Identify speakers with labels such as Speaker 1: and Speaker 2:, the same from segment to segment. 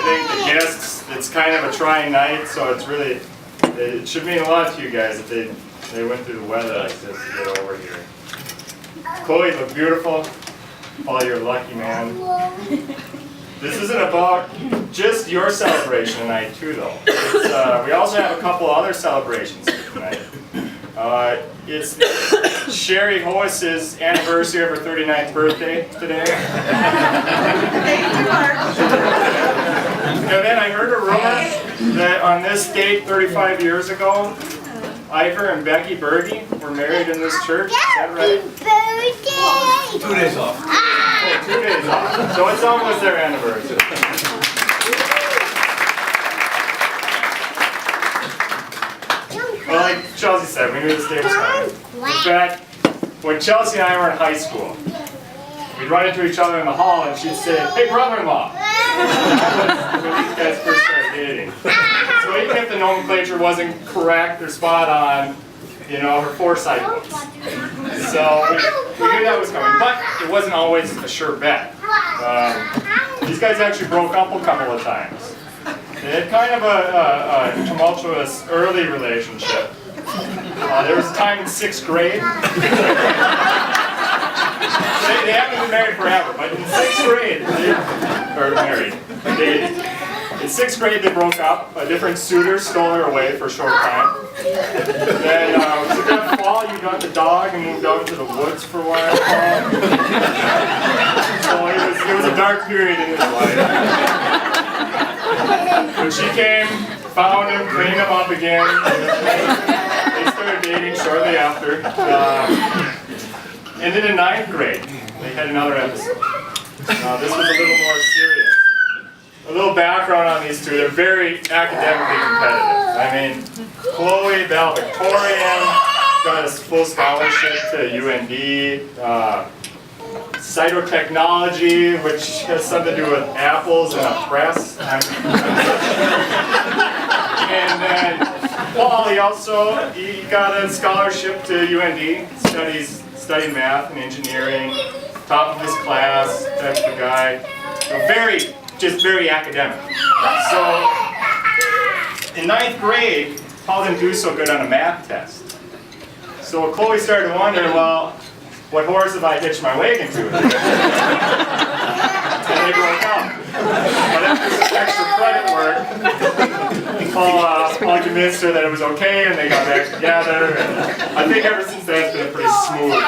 Speaker 1: think the guests, it's kind of a trying night, so it should mean a lot to you guys if they went through the weather like this to get over here. Chloe, you look beautiful. Paul, you're lucky, man. This isn't about just your celebration tonight, too, though. We also have a couple other celebrations tonight. It's Sherry Hoyce's anniversary of her 39th birthday today. And then I heard a rumor that on this date 35 years ago, Ivor and Becky Berge were married in this church. Is that right?
Speaker 2: 2 days off.
Speaker 1: Oh, 2 days off. So it's almost their anniversary. Well, like Chelsea said, we knew this day was coming. In fact, when Chelsea and I were in high school, we'd run into each other in the hall and she'd say, "Hey, brother-in-law." When these guys first started dating. So even if the nomenclature wasn't correct or spot on, you know, her foresight was. So we knew that was coming, but it wasn't always a sure bet. These guys actually broke up a couple of times. They had kind of a tumultuous early relationship. There was a time in 6th grade. They haven't been married forever, but in 6th grade, in 6th grade they broke up. A different suitor stole her away for a short time. Then was it that fall you got the dog and moved out into the woods for a while? So it was a dark period in his life. When she came, found him, cleaned him up again. They started dating shortly after. And then in 9th grade, they had another episode. This was a little more serious. A little background on these two. They're very academically competitive. I mean, Chloe, valedictorian, got a full scholarship to UND. Cytotechnology, which has something to do with apples and a press. And then Paul, he got a scholarship to UND, studied math and engineering, top of his class, type of guy. So just very academic. So in 9th grade, Paul didn't do so good on a math test. So Chloe started to wonder, well, what horse have I hitched my wagon to? And they broke up. But after some extra credit work, Paul convinced her that it was okay, and they got back together. And I think ever since then it's been a pretty smooth.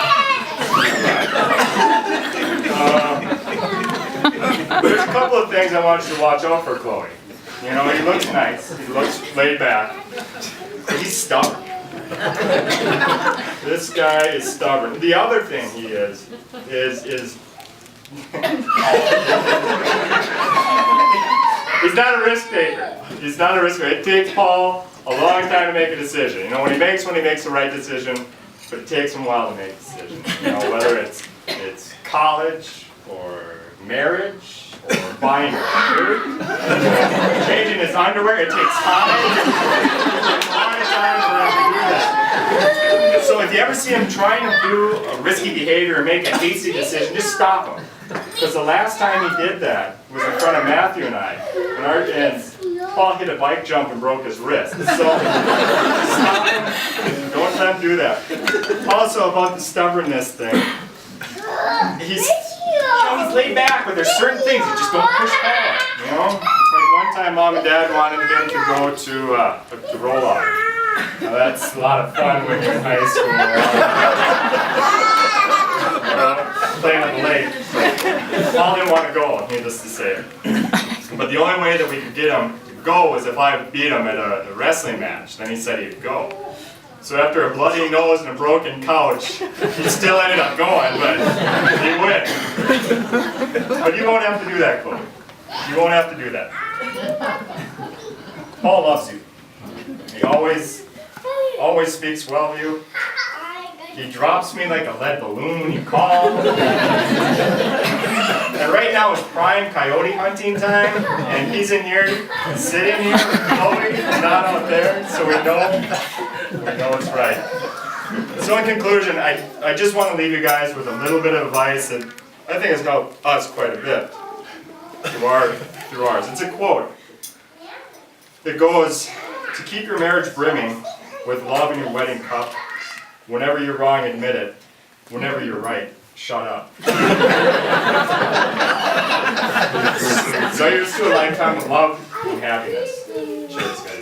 Speaker 1: There's a couple of things I want you to watch out for Chloe. You know, he looks nice, he looks laid back, but he's stubborn. This guy is stubborn. The other thing he is he's not a risk taker. He's not a risk taker. It takes Paul a long time to make a decision. You know, when he makes the right decision, but it takes him a while to make a decision. You know, whether it's college or marriage or buying food, changing his underwear, it takes time. It takes a long time for him to do that. So if you ever see him trying to do a risky behavior or make a hasty decision, just stop him. Because the last time he did that was in front of Matthew and I. And Paul hit a bike jump and broke his wrist. So stop him. Don't let him do that. Also about the stubbornness thing. He's laid back, but there's certain things that just don't push Paul. You know? Like one time Mom and Dad wanted him to go to roll-off. Now that's a lot of fun when you're in high school. Playing on the lake. Paul didn't want to go, needless to say. But the only way that we could get him to go was if I beat him at a wrestling match. Then he said he'd go. So after a bloody nose and a broken couch, he still ended up going, but he went. But you won't have to do that, Chloe. You won't have to do that. Paul loves you. He always speaks well of you. He drops me like a lead balloon when you call. And right now is prime coyote hunting time, and he's in here, sitting here, Chloe, not out there, so we know it's right. So in conclusion, I just want to leave you guys with a little bit of advice that I think has helped us quite a bit. through ours. It's a quote. It goes, to keep your marriage brimming with love in your wedding cup, whenever you're wrong, admit it. Whenever you're right, shut up. So here's to a lifetime of love and happiness. Cheers, guys.